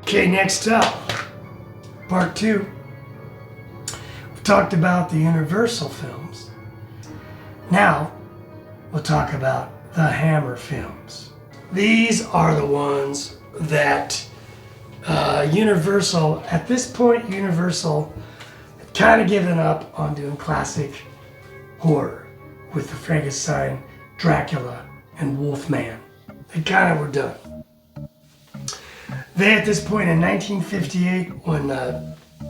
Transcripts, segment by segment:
Okay, next up, part 2. We've talked about the Universal films. Now, we'll talk about the Hammer films. These are the ones that Universal, at this point, Universal had kind of given up on doing classic horror with the Frankenstein, Dracula, and Wolfman. They kind of were done. They, at this point in 1958, when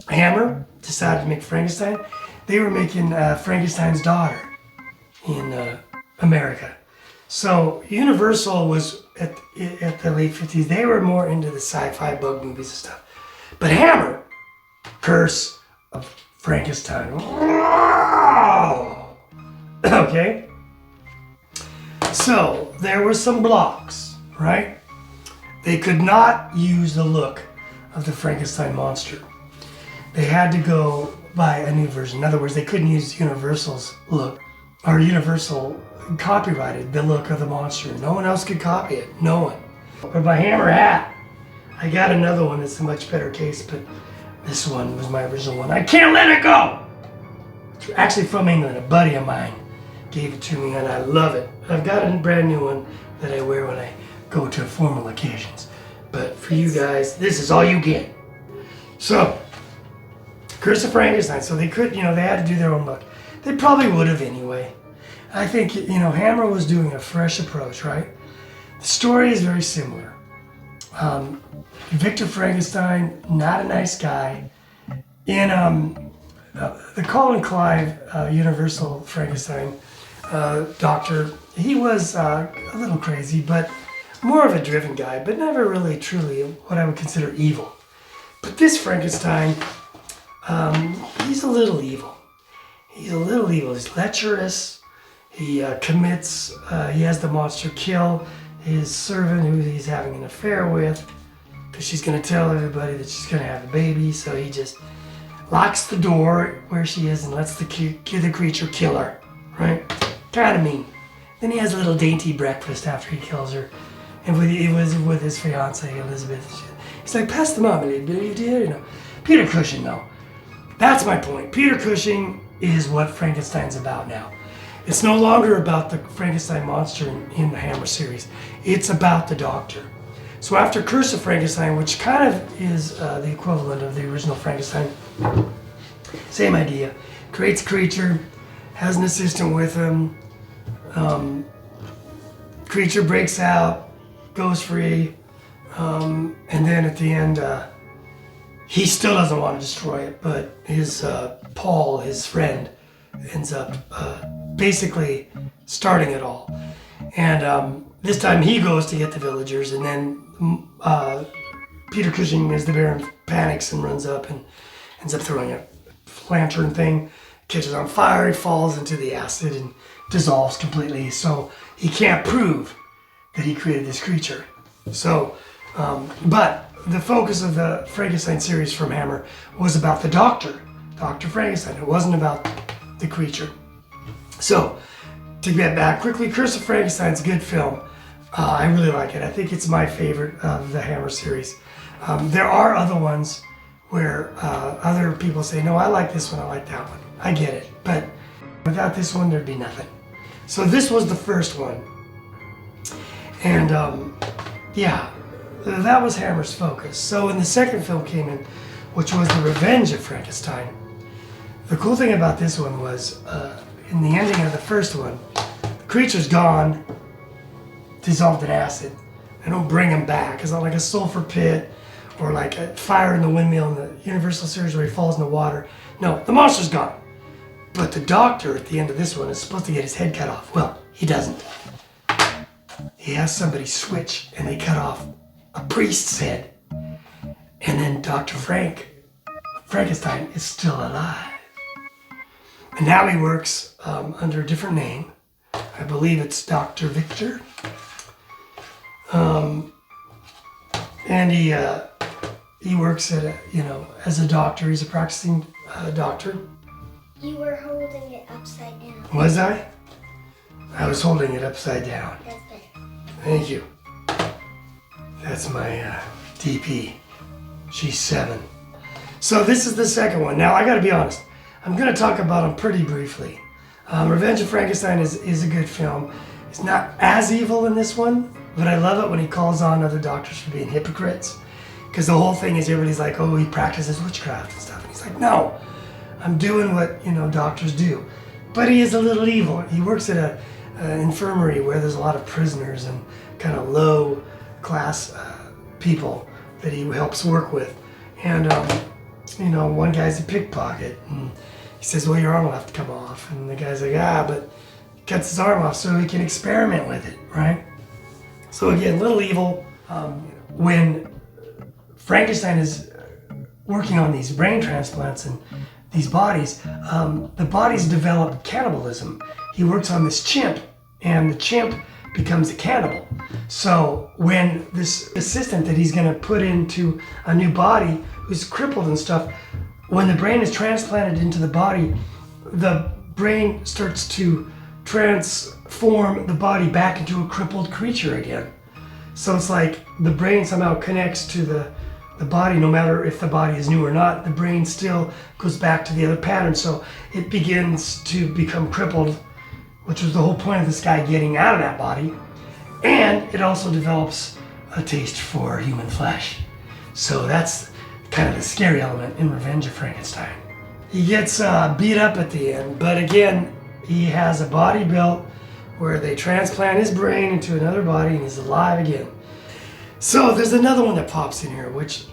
Hammer decided to make Frankenstein, they were making Frankenstein's daughter in America. So Universal was, at the late 50s, they were more into the sci-fi bug movies and stuff. But Hammer, Curse of Frankenstein. Okay? So there were some blocks, right? They could not use the look of the Frankenstein monster. They had to go by a new version. In other words, they couldn't use Universal's look, or Universal copyrighted the look of the monster. No one else could copy it. No one. But my Hammer hat, I got another one that's a much better case, but this one was my original one. I can't let it go! It's actually from England. A buddy of mine gave it to me and I love it. I've got a brand new one that I wear when I go to formal occasions. But for you guys, this is all you get. So, Curse of Frankenstein. So they could, they had to do their own look. They probably would have anyway. I think, Hammer was doing a fresh approach, right? The story is very similar. Victor Frankenstein, not a nice guy. In the Colin Clive Universal Frankenstein doctor, he was a little crazy, but more of a driven guy, but never really truly what I would consider evil. But this Frankenstein, he's a little evil. He's a little evil. He's lecherous. He commits, he has the monster kill his servant who he's having an affair with, because she's going to tell everybody that she's going to have a baby, so he just locks the door where she is and lets the creature kill her, right? Kind of mean. Then he has a little dainty breakfast after he kills her. And he was with his fiancée, Elizabeth. He's like, pass the mom, you did, Peter Cushing, though. That's my point. Peter Cushing is what Frankenstein's about now. It's no longer about the Frankenstein monster in the Hammer series. It's about the Doctor. So after Curse of Frankenstein, which kind of is the equivalent of the original Frankenstein, same idea. Creates a creature, has an assistant with him, creature breaks out, goes free, and then at the end, he still doesn't want to destroy it, but his Paul, his friend, ends up basically starting it all. And this time he goes to get the villagers, and then Peter Cushing, as the Baron, panics and runs up and ends up throwing a lantern thing, catches on fire, he falls into the acid and dissolves completely, so he can't prove that he created this creature. So, but the focus of the Frankenstein series from Hammer was about the Doctor, Dr. Frankenstein. It wasn't about the creature. So, to get back quickly, Curse of Frankenstein's a good film. I really like it. I think it's my favorite of the Hammer series. There are other ones where other people say, no, I like this one, I like that one. I get it, but without this one, there'd be nothing. So this was the first one. And yeah, that was Hammer's focus. So when the second film came in, which was The Revenge of Frankenstein, the cool thing about this one was, in the ending of the first one, the creature's gone, dissolved in acid. They don't bring him back. It's not like a sulfur pit or like a fire in the windmill in the Universal series where he falls in the water. No, the monster's gone. But the Doctor at the end of this one is supposed to get his head cut off. Well, he doesn't. He has somebody switch and they cut off a priest's head. And then Dr. Frank Frankenstein is still alive. And now he works under a different name. I believe it's Dr. Victor. And he works at as a doctor. He's a practicing doctor. You were holding it upside down. Was I? I was holding it upside down. That's better. Thank you. That's my DP. She's 7. So this is the second one. Now I gotta be honest. I'm gonna talk about them pretty briefly. Revenge of Frankenstein is a good film. It's not as evil in this one, but I love it when he calls on other doctors for being hypocrites. Because the whole thing is everybody's like, oh, he practices witchcraft and stuff. And he's like, no, I'm doing what doctors do. But he is a little evil. He works at an infirmary where there's a lot of prisoners and kind of low class people that he helps work with. And one guy's a pickpocket. And he says, well, your arm will have to come off. And the guy's like, but he cuts his arm off so he can experiment with it, right? So again, little evil. When Frankenstein is working on these brain transplants and these bodies, the bodies develop cannibalism. He works on this chimp, and the chimp becomes a cannibal. So when this assistant that he's going to put into a new body, who's crippled and stuff, when the brain is transplanted into the body, the brain starts to transform the body back into a crippled creature again. So it's like the brain somehow connects to the body, no matter if the body is new or not, the brain still goes back to the other pattern. So it begins to become crippled, which was the whole point of this guy getting out of that body. And it also develops a taste for human flesh. So that's kind of the scary element in Revenge of Frankenstein. He gets beat up at the end, but again, he has a body built where they transplant his brain into another body and he's alive again. So there's another one that pops in here, which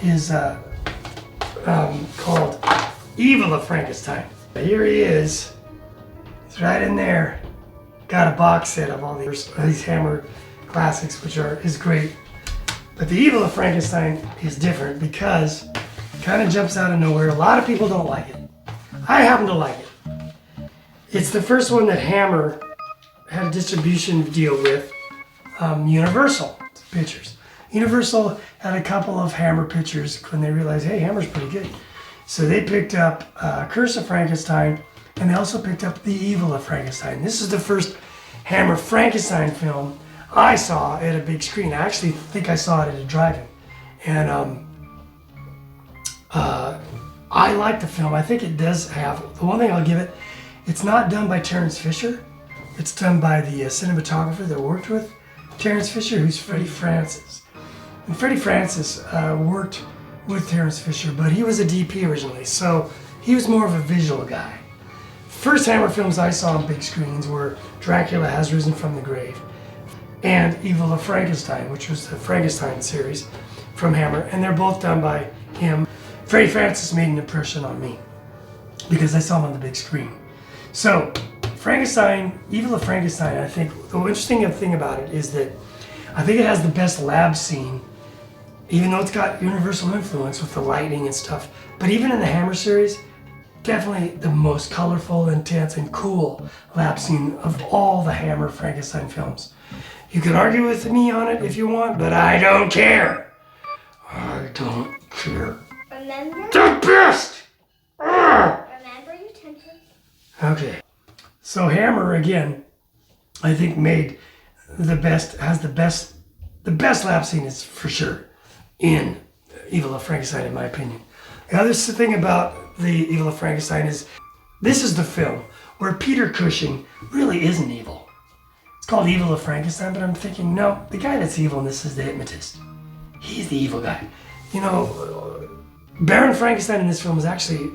is called Evil of Frankenstein. Here he is. He's right in there. Got a box set of all these Hammer classics, which is great. But the Evil of Frankenstein is different because it kind of jumps out of nowhere. A lot of people don't like it. I happen to like it. It's the first one that Hammer had a distribution deal with Universal Pictures. Universal had a couple of Hammer pictures when they realized, hey, Hammer's pretty good. So they picked up Curse of Frankenstein, and they also picked up The Evil of Frankenstein. This is the first Hammer Frankenstein film I saw at a big screen. I actually think I saw it at a drive-in. And I like the film. I think it does have, the one thing I'll give it, it's not done by Terence Fisher. It's done by the cinematographer that worked with Terence Fisher, who's Freddie Francis. And Freddie Francis worked with Terence Fisher, but he was a DP originally, so he was more of a visual guy. First Hammer films I saw on big screens were Dracula Has Risen from the Grave and Evil of Frankenstein, which was the Frankenstein series from Hammer, and they're both done by him. Freddie Francis made an impression on me because I saw him on the big screen. So, Frankenstein, Evil of Frankenstein, I think the interesting thing about it is that I think it has the best lab scene, even though it's got Universal influence with the lighting and stuff. But even in the Hammer series, definitely the most colorful, intense, and cool lab scene of all the Hammer Frankenstein films. You can argue with me on it if you want, but I don't care. I don't care. Remember? The best! Remember your temper? Okay. So Hammer, again, I think made the best lab scene is for sure in Evil of Frankenstein, in my opinion. The other thing about the Evil of Frankenstein is this is the film where Peter Cushing really isn't evil. It's called Evil of Frankenstein, but I'm thinking, no, the guy that's evil in this is the hypnotist. He's the evil guy. You know, Baron Frankenstein in this film is actually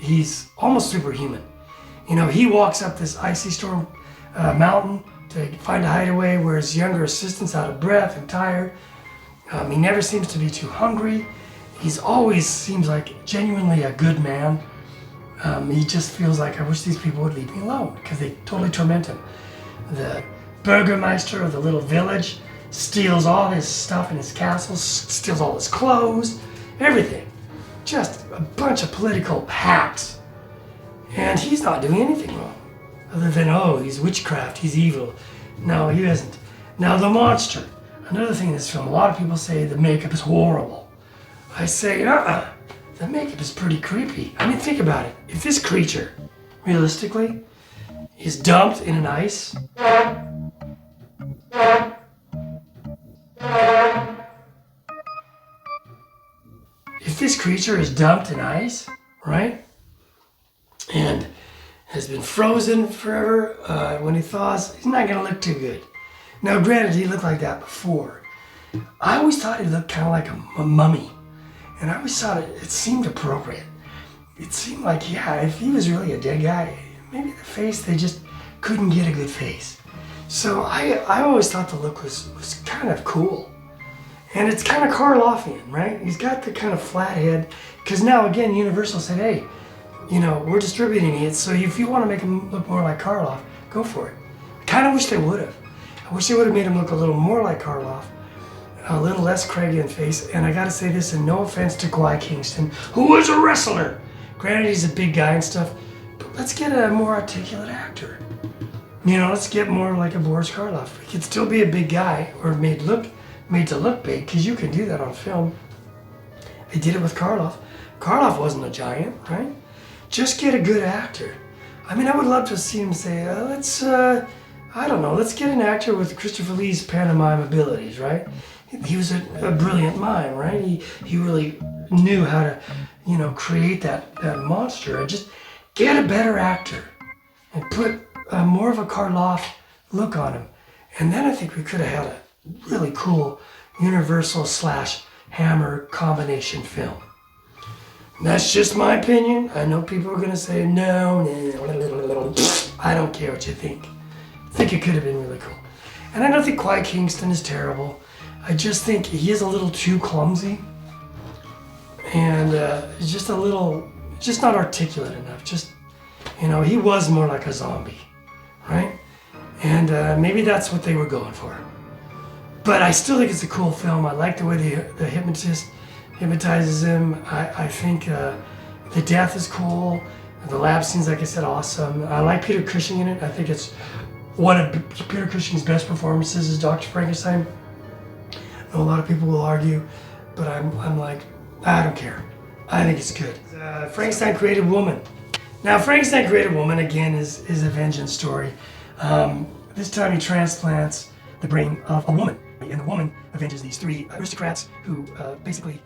he's almost superhuman. You know, he walks up this icy storm mountain to find a hideaway where his younger assistant's out of breath and tired. He never seems to be too hungry. He's always seems like genuinely a good man. He just feels like, I wish these people would leave me alone because they totally torment him. The Burgermeister of the little village steals all his stuff in his castle, steals all his clothes, everything. just a bunch of political hacks. And he's not doing anything wrong. Other than, oh, he's witchcraft, he's evil. No, he isn't. Now, the monster. Another thing in this film, a lot of people say the makeup is horrible. I say, the makeup is pretty creepy. I mean, think about it. If this creature, realistically, is dumped in an ice, if this creature is dumped in ice, right, and has been frozen forever, when he thaws, he's not gonna look too good. Now, granted, he looked like that before. I always thought he looked kind of like a mummy, and I always thought it seemed appropriate. It seemed like, yeah, if he was really a dead guy, maybe the face, they just couldn't get a good face. So I always thought the look was kind of cool. And it's kind of Karloffian, right? He's got the kind of flat head, because now, again, Universal said, hey, you know, we're distributing it, so if you want to make him look more like Karloff, go for it. I kind of wish they would have. I wish they would have made him look a little more like Karloff, a little less craggy in face, and I gotta say this, and no offense to Qui Kingston, who is a wrestler. Granted, he's a big guy and stuff, but let's get a more articulate actor. You know, let's get more like a Boris Karloff. He could still be a big guy, or made to look big, because you can do that on film. They did it with Karloff. Karloff wasn't a giant, right? Just get a good actor. I mean, I would love to see him say, I don't know, let's get an actor with Christopher Lee's pantomime abilities, right? He was a brilliant mime, right? He really knew how to, you know, create that monster. And just get a better actor and put more of a Karloff look on him. And then I think we could have had a really cool Universal / Hammer combination film. That's just my opinion. I know people are going to say, no, I don't care what you think. I think it could have been really cool. And I don't think Qui Kingston is terrible. I just think he is a little too clumsy. And just not articulate enough. Just, you know, he was more like a zombie, right? And maybe that's what they were going for. But I still think it's a cool film. I like the way the hypnotist hypnotizes him. I think the death is cool. The lab scene's, like I said, awesome. I like Peter Cushing in it. I think it's one of Peter Cushing's best performances as Dr. Frankenstein. I know a lot of people will argue, but I'm like, I don't care. I think it's good. Frankenstein Created Woman. Now, Frankenstein Created Woman, again, is a vengeance story. This time he transplants the brain of a woman. And the woman avenges these three aristocrats who basically...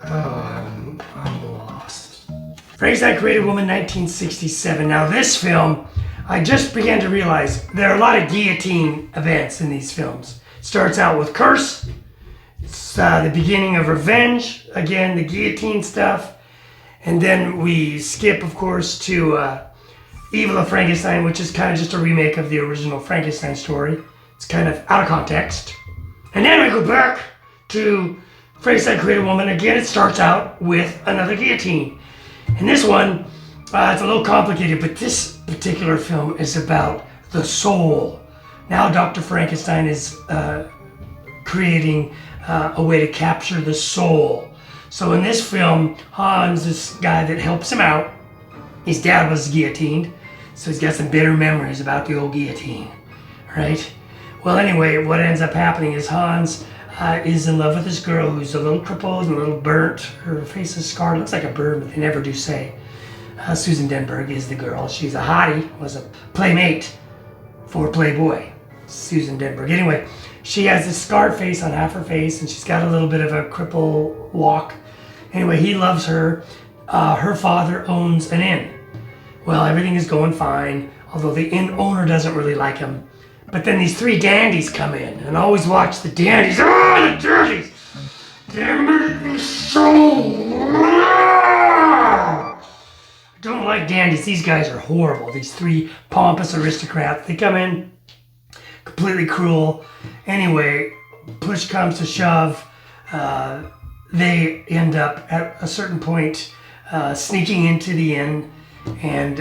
I'm lost. Frankenstein Created Woman, 1967. Now this film, I just began to realize there are a lot of guillotine events in these films. It starts out with Curse. It's the beginning of Revenge. Again, the guillotine stuff. And then we skip, of course, to... Evil of Frankenstein, which is kind of just a remake of the original Frankenstein story. It's kind of out of context. And then we go back to Frankenstein Created Woman. Again, it starts out with another guillotine. And this one, it's a little complicated, but this particular film is about the soul. Now Dr. Frankenstein is creating a way to capture the soul. So in this film, Hans, this guy that helps him out, his dad was guillotined, so he's got some bitter memories about the old guillotine, right? Well, anyway, what ends up happening is Hans is in love with this girl who's a little crippled and a little burnt. Her face is scarred, looks like a bird, but they never do say. Susan Denberg is the girl. She's a hottie, was a playmate for Playboy, Susan Denberg. Anyway, she has this scarred face on half her face, and she's got a little bit of a cripple walk. Anyway, he loves her. Her father owns an inn. Well, everything is going fine, although the inn owner doesn't really like him. But then these three dandies come in, and I always watch the dandies. Oh, the dandies! They make me so... I don't like dandies. These guys are horrible. These three pompous aristocrats. They come in completely cruel. Anyway, push comes to shove. They end up at a certain point sneaking into the inn, and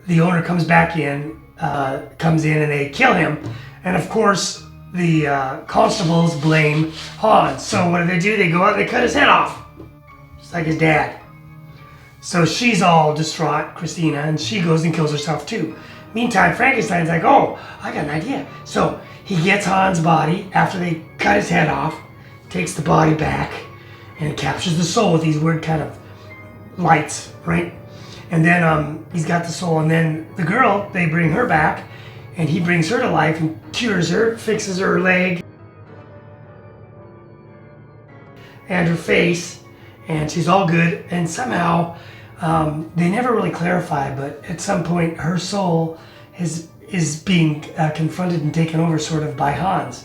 the owner comes in and they kill him. And of course, the constables blame Hans. So what do? They go out and they cut his head off, just like his dad. So she's all distraught, Christina, and she goes and kills herself too. Meantime, Frankenstein's like, oh, I got an idea. So he gets Hans' body after they cut his head off, takes the body back, and captures the soul with these weird kind of lights, right? And then he's got the soul, and then the girl, they bring her back, and he brings her to life and cures her, fixes her leg and her face, and she's all good. And somehow, they never really clarify, but at some point her soul is being confronted and taken over sort of by Hans.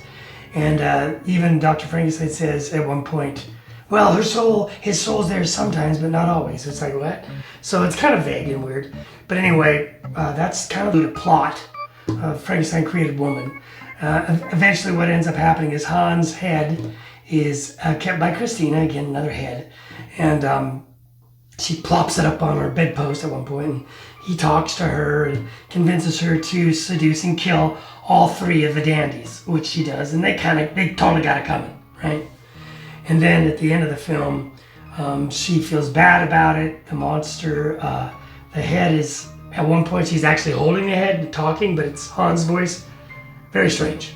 And even Dr. Frankenstein says at one point, well, his soul's there sometimes, but not always. It's like, what? So it's kind of vague and weird. But anyway, that's kind of the plot of Frankenstein Created Woman. Eventually what ends up happening is Hans' head is kept by Christina, again, another head. And she plops it up on her bedpost at one point, and he talks to her and convinces her to seduce and kill all three of the dandies, which she does, and they totally got it coming, right? And then at the end of the film, she feels bad about it. The monster, the head is, at one point she's actually holding the head and talking, but it's Hans' voice. Very strange.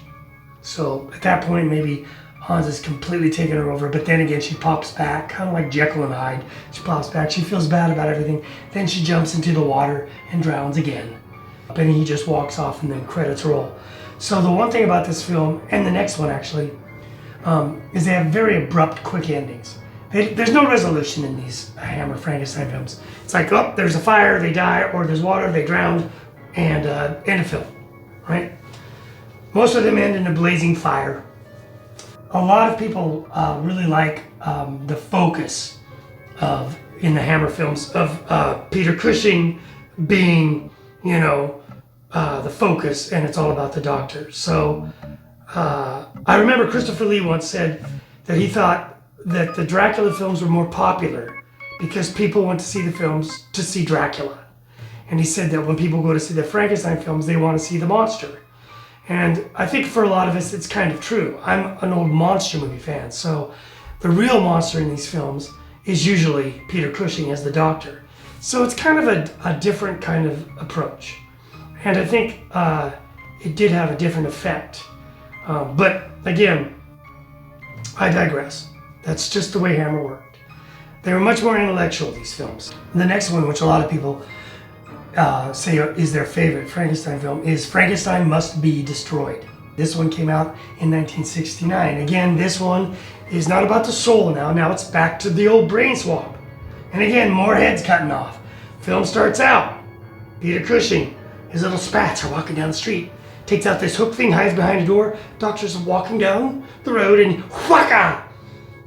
So at that point, maybe Hans has completely taken her over, but then again, she pops back, kind of like Jekyll and Hyde. She pops back, she feels bad about everything. Then she jumps into the water and drowns again. And he just walks off, and then credits roll. So the one thing about this film, and the next one actually, is they have very abrupt, quick endings. There's no resolution in these Hammer Frankenstein films. It's like, oh, there's a fire, they die, or there's water, they drown, and end of film, right? Most of them end in a blazing fire. A lot of people really like the focus in the Hammer films of Peter Cushing being, the focus, and it's all about the doctor. So I remember Christopher Lee once said that he thought that the Dracula films were more popular because people went to see the films to see Dracula. And he said that when people go to see the Frankenstein films, they want to see the monster. And I think for a lot of us, it's kind of true. I'm an old monster movie fan, so the real monster in these films is usually Peter Cushing as the doctor. So it's kind of a different kind of approach. And I think it did have a different effect. But again, I digress. That's just the way Hammer worked. They were much more intellectual, these films. The next one, which a lot of people say is their favorite Frankenstein film, is Frankenstein Must Be Destroyed. This one came out in 1969. Again, this one is not about the soul now. Now it's back to the old brain swap. And again, more heads cutting off. Film starts out. Peter Cushing, his little spats are walking down the street. Takes out this hook thing, hides behind a door. Doctor's walking down the road, and whacka!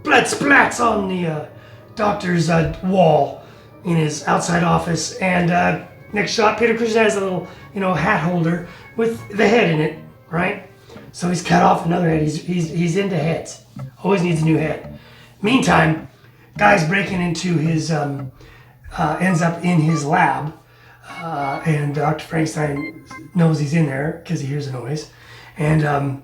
Blood splats on the doctor's wall in his outside office. And next shot, Peter Cushing has a little, hat holder with the head in it, right? So he's cut off another head. He's into heads. Always needs a new head. Meantime, guy's breaking into his, ends up in his lab, and Dr. Frankenstein knows he's in there because he hears a noise, and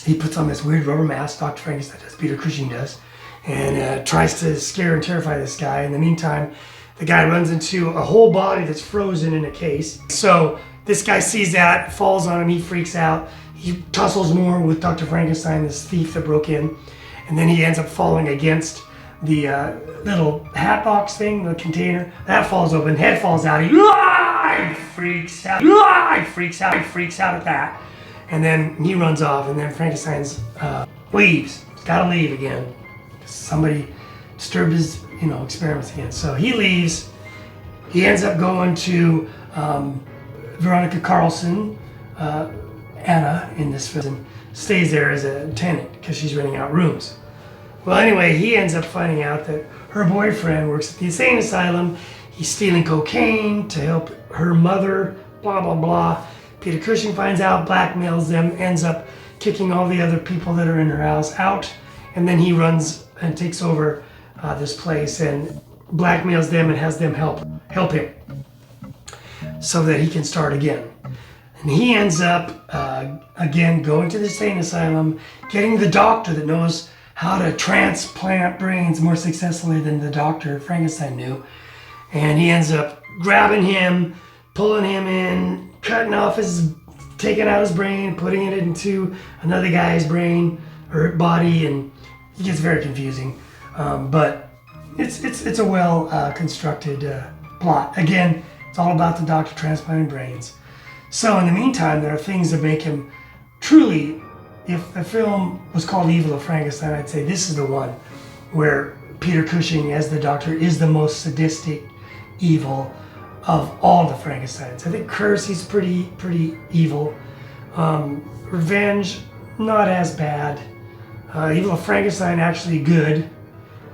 he puts on this weird rubber mask. Dr. Frankenstein does, Peter Cushing does, and tries to scare and terrify this guy. In the meantime, the guy runs into a whole body that's frozen in a case. So this guy sees that, falls on him, he freaks out. He tussles more with Dr. Frankenstein, this thief that broke in. And then he ends up falling against the little hat box thing, the container. That falls open, head falls out. He freaks out. He freaks out at that. And then he runs off, and then Frankenstein's leaves. He's gotta leave again. Somebody disturbed his experiments again. So he leaves. He ends up going to Veronica Carlson, Anna in this film, stays there as a tenant because she's renting out rooms. Well, anyway, he ends up finding out that her boyfriend works at the insane asylum. He's stealing cocaine to help her mother, blah, blah, blah. Peter Cushing finds out, blackmails them, ends up kicking all the other people that are in her house out, and then he runs and takes over this place and blackmails them and has them help him so that he can start again. And he ends up, again, going to the insane asylum, getting the doctor that knows how to transplant brains more successfully than the doctor Frankenstein knew. And he ends up grabbing him, pulling him in, taking out his brain, putting it into another guy's brain or body, and it gets very confusing. But it's a well constructed plot. Again, it's all about the doctor transplanting brains. So in the meantime, there are things that make him truly, if the film was called Evil of Frankenstein, I'd say this is the one where Peter Cushing as the doctor is the most sadistic evil of all the Frankensteins. I think Curse, he's pretty evil. Revenge, not as bad. Evil of Frankenstein, actually good.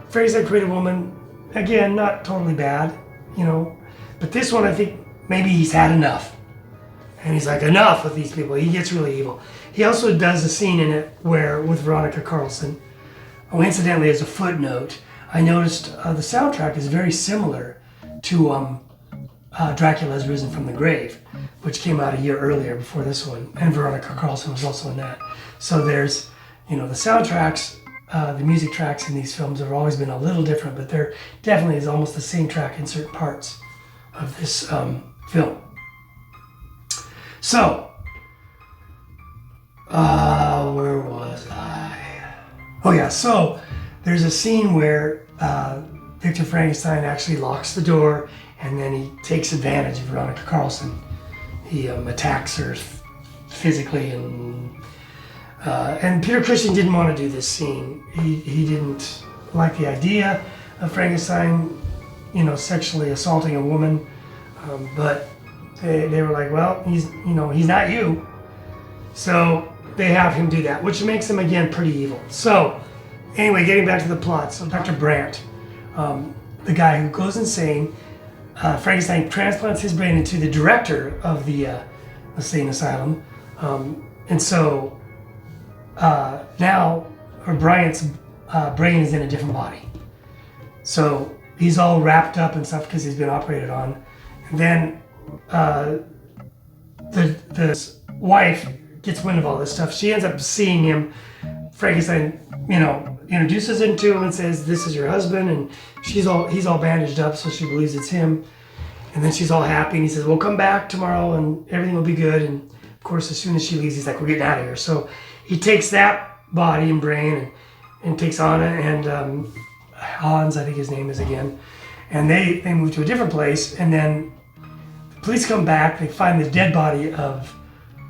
Frankenstein Created Woman, again, not totally bad, But this one, I think maybe he's had enough. And he's like, enough with these people. He gets really evil. He also does a scene in it with Veronica Carlson. Oh, incidentally, as a footnote, I noticed the soundtrack is very similar to Dracula Has Risen from the Grave, which came out a year earlier before this one. And Veronica Carlson was also in that. So there's, the soundtracks, the music tracks in these films have always been a little different, but there definitely is almost the same track in certain parts of this film. So, where was I? Oh yeah, so there's a scene where Victor Frankenstein actually locks the door, and then he takes advantage of Veronica Carlson. He attacks her physically, and Peter Cushing didn't want to do this scene. He didn't like the idea of Frankenstein, sexually assaulting a woman, but they were like, well, he's not you. So they have him do that, which makes him, again, pretty evil. So anyway, getting back to the plot. So Dr. Brandt, the guy who goes insane, Frankenstein transplants his brain into the director of the insane asylum. And so now Bryant's brain is in a different body. So he's all wrapped up and stuff because he's been operated on. And then the wife gets wind of all this stuff. She ends up seeing him. Frankenstein, introduces him to him and says, "This is your husband," and he's all bandaged up, so she believes it's him. And then she's all happy, and he says, "We'll come back tomorrow, and everything will be good." And of course, as soon as she leaves, he's like, "We're getting out of here." So he takes that body and brain and takes Anna and Hans, I think his name is again, and they move to a different place. And then the police come back. They find the dead body of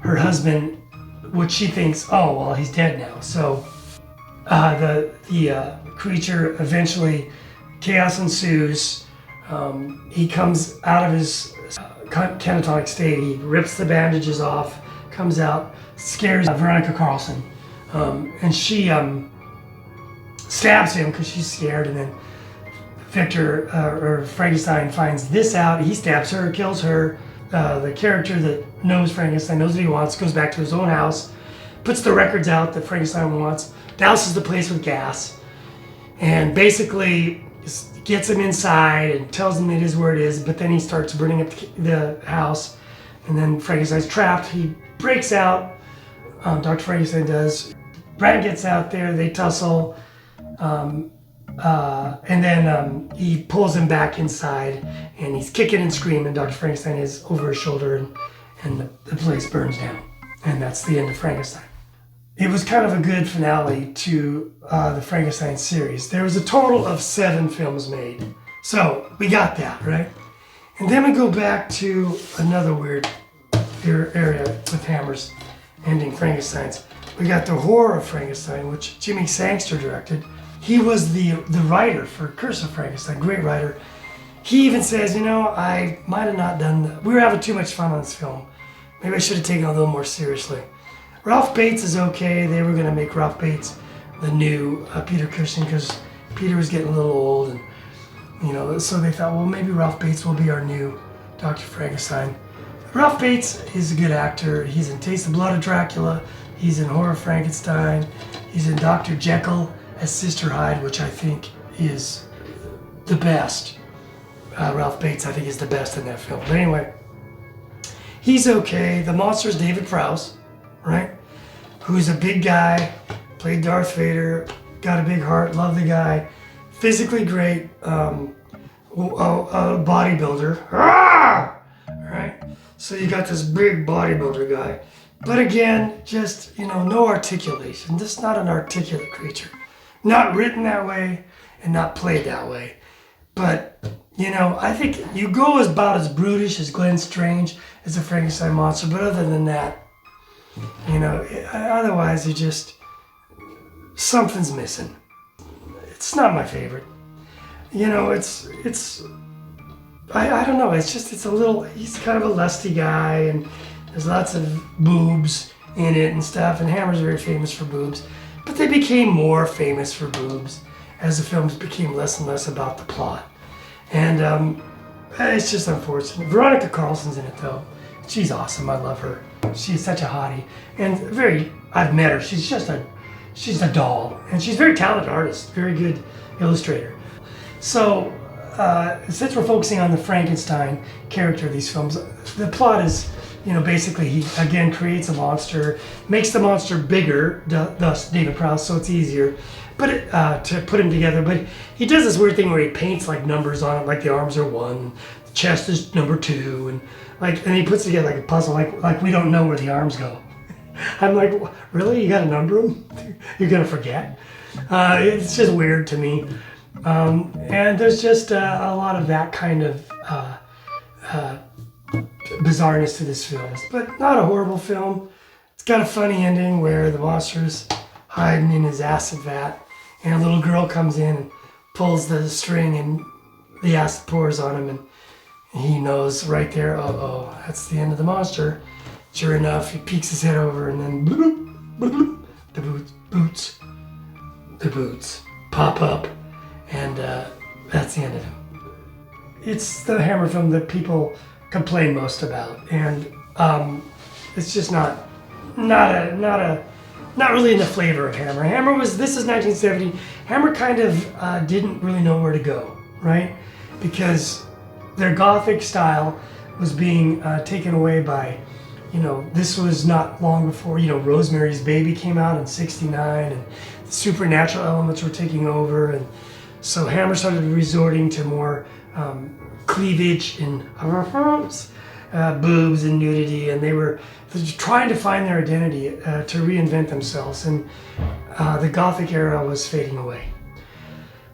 her husband, which she thinks, oh, well, he's dead now. So the creature eventually, chaos ensues. He comes out of his catatonic state. He rips the bandages off, comes out, scares Veronica Carlson, and she stabs him because she's scared. And then Victor or Frankenstein finds this out. He stabs her, kills her. The character that knows Frankenstein, knows what he wants, goes back to his own house, puts the records out that Frankenstein wants, douses the place with gas, and basically gets him inside and tells him it is where it is. But then he starts burning up the house, and then Frankenstein's trapped. He breaks out. Dr. Frankenstein does. Brad gets out there. They tussle. And then he pulls him back inside, and he's kicking and screaming. Dr. Frankenstein is over his shoulder, and the place burns down. And that's the end of Frankenstein. It was kind of a good finale to the Frankenstein series. There was a total of 7 films made. So we got that, right? And then we go back to another weird area with Hammer's ending Frankensteins. We got the horror of Frankenstein, which Jimmy Sangster directed. He was the writer for Curse of Frankenstein, great writer. He even says, I might have not done that. We were having too much fun on this film. Maybe I should have taken it a little more seriously. Ralph Bates is okay. They were going to make Ralph Bates the new Peter Cushing because Peter was getting a little old, and so they thought, well, maybe Ralph Bates will be our new Dr. Frankenstein. Ralph Bates is a good actor. He's in Taste the Blood of Dracula. He's in Horror of Frankenstein. He's in Dr. Jekyll as Sister Hyde, which I think is the best. Ralph Bates, I think, is the best in that film. But anyway, He's okay. The monster's David Prowse, right? Who's a big guy, played Darth Vader, got a big heart, love the guy, physically great, bodybuilder. Ah! Right? So you got this big bodybuilder guy. But again, just, no articulation. This is not an articulate creature. Not written that way and not played that way. But, I think you go about as brutish as Glenn Strange as a Frankenstein monster. But other than that, otherwise something's missing. It's not my favorite. I don't know, it's a little, he's kind of a lusty guy, and there's lots of boobs in it and stuff, and Hammer's very famous for boobs, but they became more famous for boobs as the films became less and less about the plot. And it's just unfortunate. Veronica Carlson's in it though. She's awesome, I love her. She's such a hottie, and I've met her, she's a doll, and she's a very talented artist, very good illustrator. So, since we're focusing on the Frankenstein character of these films, the plot is, basically he, again, creates a monster, makes the monster bigger, thus David Prowse, so it's easier to put him together. But he does this weird thing where he paints like numbers on it, like the arms are 1, the chest is number 2, and he puts together like a puzzle, like we don't know where the arms go. I'm like, really? You gotta number them? You're gonna forget? It's just weird to me. And there's just a lot of that kind of bizarreness to this film. But not a horrible film. It's got a funny ending where the monster's hiding in his acid vat, and a little girl comes in and pulls the string, and the acid pours on him, and he knows right there, oh, that's the end of the monster. Sure enough, he peeks his head over, and then bloop, bloop, the boots pop up, and that's the end of him. It's the Hammer film that people complain most about, and it's just not really in the flavor of Hammer. This is 1970. Hammer kind of didn't really know where to go, right? Because their Gothic style was being taken away by, this was not long before, Rosemary's Baby came out in '69, and the supernatural elements were taking over, and so Hammer started resorting to more cleavage and boobs and nudity, and they were trying to find their identity, to reinvent themselves, and the Gothic era was fading away.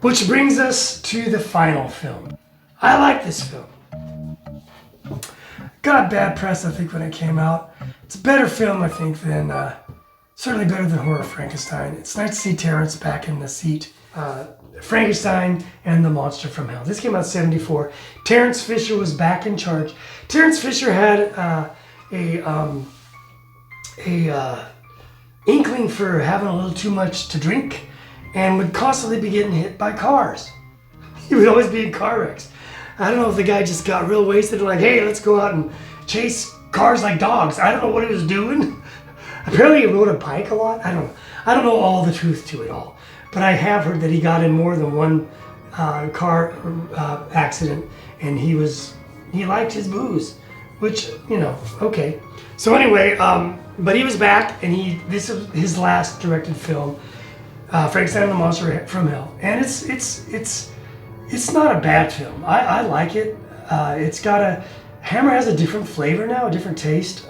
Which brings us to the final film. I like this film. Got bad press, I think, when it came out. It's a better film, I think, than, certainly better than Horror Frankenstein. It's nice to see Terrence back in the seat. Frankenstein and the Monster from Hell. This came out in '74. Terrence Fisher was back in charge. Terrence Fisher had a inkling for having a little too much to drink, and would constantly be getting hit by cars. He would always be in car wrecks. I don't know if the guy just got real wasted and like, hey, let's go out and chase cars like dogs. I don't know what he was doing. Apparently he rode a bike a lot. I don't know all the truth to it all. But I have heard that he got in more than one car accident, and he liked his booze, which, okay. So anyway, but he was back, and this is his last directed film, Frankenstein and the Monster from Hell, and it's not a bad film. I like it. Hammer has a different flavor now, a different taste.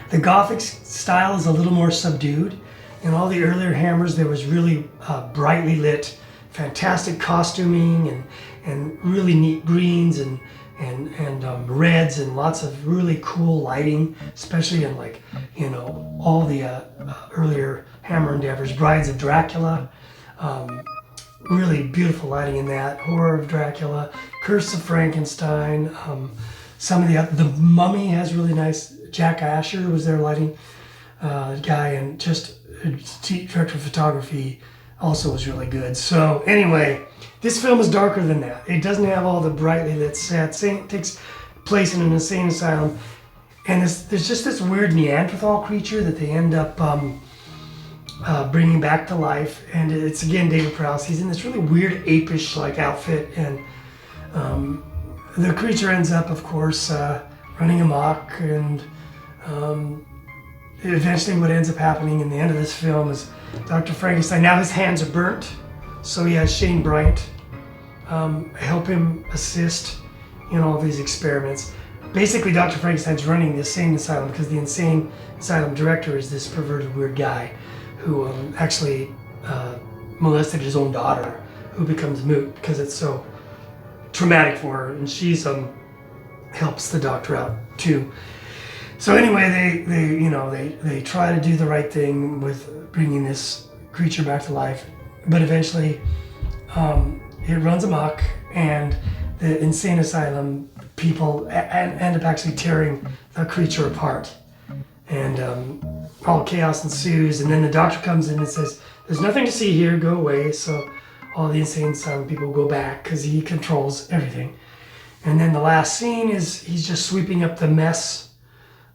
The Gothic style is a little more subdued. In all the earlier Hammers, there was really brightly lit, fantastic costuming, and really neat greens and reds, and lots of really cool lighting, especially in all the earlier Hammer endeavors. Brides of Dracula, really beautiful lighting in that. Horror of Dracula, Curse of Frankenstein. Some of the Mummy has really nice. Jack Asher was their lighting guy, and just director of photography also was really good. So anyway, this film is darker than that. It doesn't have all the brightly lit sets. It takes place in an insane asylum, and there's just this weird Neanderthal creature that they end up bringing back to life, and it's again David Prowse. He's in this really weird apish outfit, and the creature ends up, of course, running amok, and eventually what ends up happening in the end of this film is Dr. Frankenstein, now his hands are burnt, so he has Shane Bryant help him assist in all these experiments. Basically, Dr. Frankenstein's running the insane asylum because the insane asylum director is this perverted weird guy who actually molested his own daughter, who becomes mute because it's so traumatic for her, and she's helps the doctor out too. So anyway, they try to do the right thing with bringing this creature back to life, but eventually it runs amok, and the insane asylum people end up actually tearing the creature apart, and all chaos ensues. And then the doctor comes in and says, "There's nothing to see here. Go away." So all the insane asylum people go back because he controls everything. And then the last scene is he's just sweeping up the mess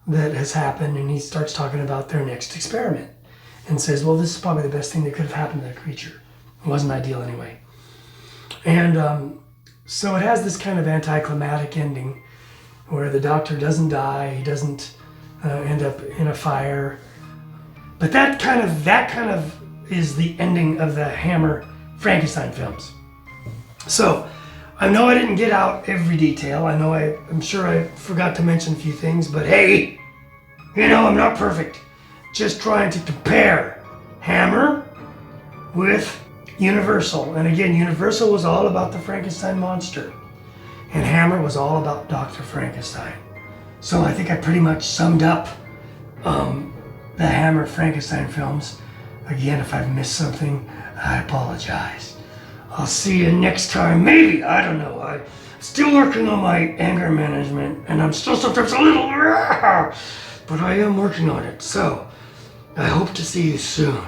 that has happened, and he starts talking about their next experiment and says, well, this is probably the best thing that could have happened to that creature. It wasn't ideal anyway. And so it has this kind of anticlimactic ending where the doctor doesn't die, he doesn't end up in a fire. But that kind of is the ending of the Hammer Frankenstein films. So I know I didn't get out every detail. I'm sure I forgot to mention a few things, but hey, I'm not perfect. Just trying to compare Hammer with Universal. And again, Universal was all about the Frankenstein monster, and Hammer was all about Dr. Frankenstein. So I think I pretty much summed up the Hammer Frankenstein films. Again, if I've missed something, I apologize. I'll see you next time, maybe, I don't know. I'm still working on my anger management, and I'm still sometimes a little, but I am working on it. So I hope to see you soon.